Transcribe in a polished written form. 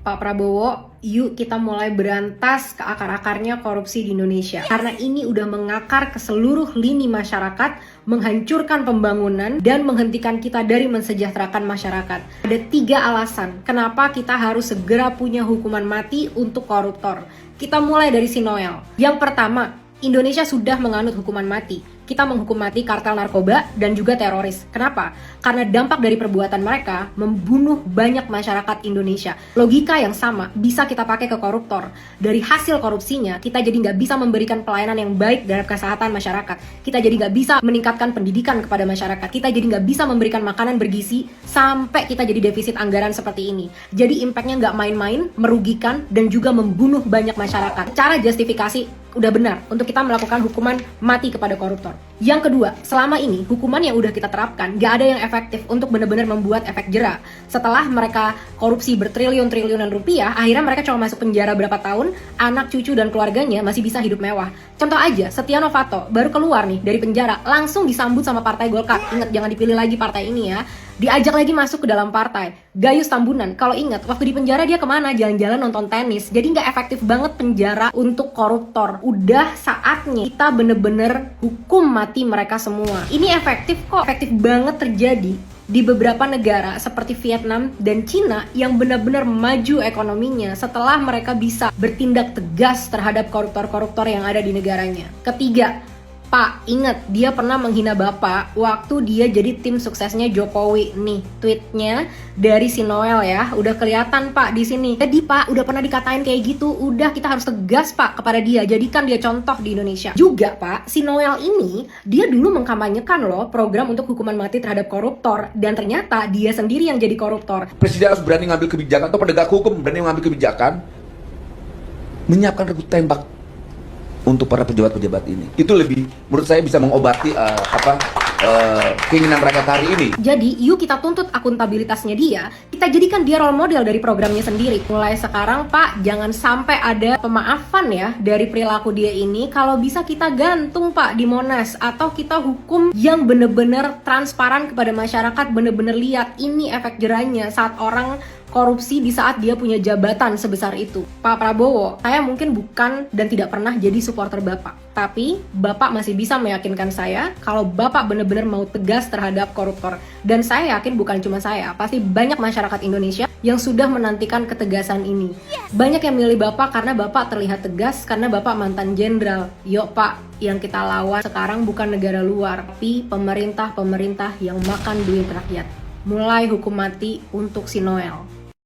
Pak Prabowo, yuk kita mulai berantas ke akar-akarnya korupsi di Indonesia. Karena ini udah mengakar ke seluruh lini masyarakat, menghancurkan pembangunan, dan menghentikan kita dari mensejahterakan masyarakat. Ada 3 alasan kenapa kita harus segera punya hukuman mati untuk koruptor. Kita mulai dari si Noel. Yang pertama, Indonesia sudah menganut hukuman mati. Kita menghukum mati kartel narkoba dan juga teroris. Kenapa? Karena dampak dari perbuatan mereka membunuh banyak masyarakat Indonesia. Logika yang sama bisa kita pakai ke koruptor. Dari hasil korupsinya, kita jadi nggak bisa memberikan pelayanan yang baik terhadap kesehatan masyarakat. Kita jadi nggak bisa meningkatkan pendidikan kepada masyarakat. Kita jadi nggak bisa memberikan makanan bergizi sampai kita jadi defisit anggaran seperti ini. Jadi impactnya nggak main-main, merugikan, dan juga membunuh banyak masyarakat. Cara justifikasi udah benar untuk kita melakukan hukuman mati kepada koruptor. Yang kedua, selama ini hukuman yang udah kita terapkan gak ada yang efektif untuk benar-benar membuat efek jera. Setelah mereka korupsi bertriliun-triliunan rupiah, akhirnya mereka cuma masuk penjara berapa tahun, anak cucu dan keluarganya masih bisa hidup mewah. Contoh aja, Setia Novanto baru keluar nih dari penjara, langsung disambut sama Partai Golkar. Ingat, jangan dipilih lagi partai ini ya. Diajak lagi masuk ke dalam partai. Gayus Tambunan, kalau ingat, waktu di penjara dia kemana? Jalan-jalan nonton tenis. Jadi nggak efektif banget penjara untuk koruptor. Udah saatnya kita bener-bener hukum mati mereka semua. Ini efektif kok. Efektif banget terjadi di beberapa negara seperti Vietnam dan Cina yang benar-benar maju ekonominya setelah mereka bisa bertindak tegas terhadap koruptor-koruptor yang ada di negaranya. Ketiga, Pak, ingat, dia pernah menghina Bapak waktu dia jadi tim suksesnya Jokowi. Nih, tweetnya dari si Noel ya. Udah kelihatan, Pak, di sini. Jadi, Pak, udah pernah dikatain kayak gitu. Udah, kita harus tegas, Pak, kepada dia. Jadikan dia contoh di Indonesia. Juga, Pak, si Noel ini, dia dulu mengkampanyekan loh program untuk hukuman mati terhadap koruptor. Dan ternyata dia sendiri yang jadi koruptor. Presiden harus berani ngambil kebijakan, atau penegak hukum berani mengambil kebijakan, menyiapkan regu tembak untuk para pejabat-pejabat ini. Itu lebih, menurut saya, bisa mengobati keinginan rakyat hari ini. Jadi, yuk kita tuntut akuntabilitasnya dia. Kita jadikan dia role model dari programnya sendiri. Mulai sekarang, Pak, jangan sampai ada pemaafan ya dari perilaku dia ini. Kalau bisa kita gantung, Pak, di Monas. Atau kita hukum yang bener-bener transparan kepada masyarakat. Bener-bener lihat ini efek jerahnya saat orang korupsi di saat dia punya jabatan sebesar itu. Pak Prabowo, saya mungkin bukan dan tidak pernah jadi supporter Bapak. Tapi, Bapak masih bisa meyakinkan saya kalau Bapak benar-benar mau tegas terhadap koruptor. Dan saya yakin bukan cuma saya, pasti banyak masyarakat Indonesia yang sudah menantikan ketegasan ini. Banyak yang milih Bapak karena Bapak terlihat tegas, karena Bapak mantan jenderal. Yuk Pak, yang kita lawan sekarang bukan negara luar, tapi pemerintah-pemerintah yang makan duit rakyat. Mulai hukum mati untuk si Noel.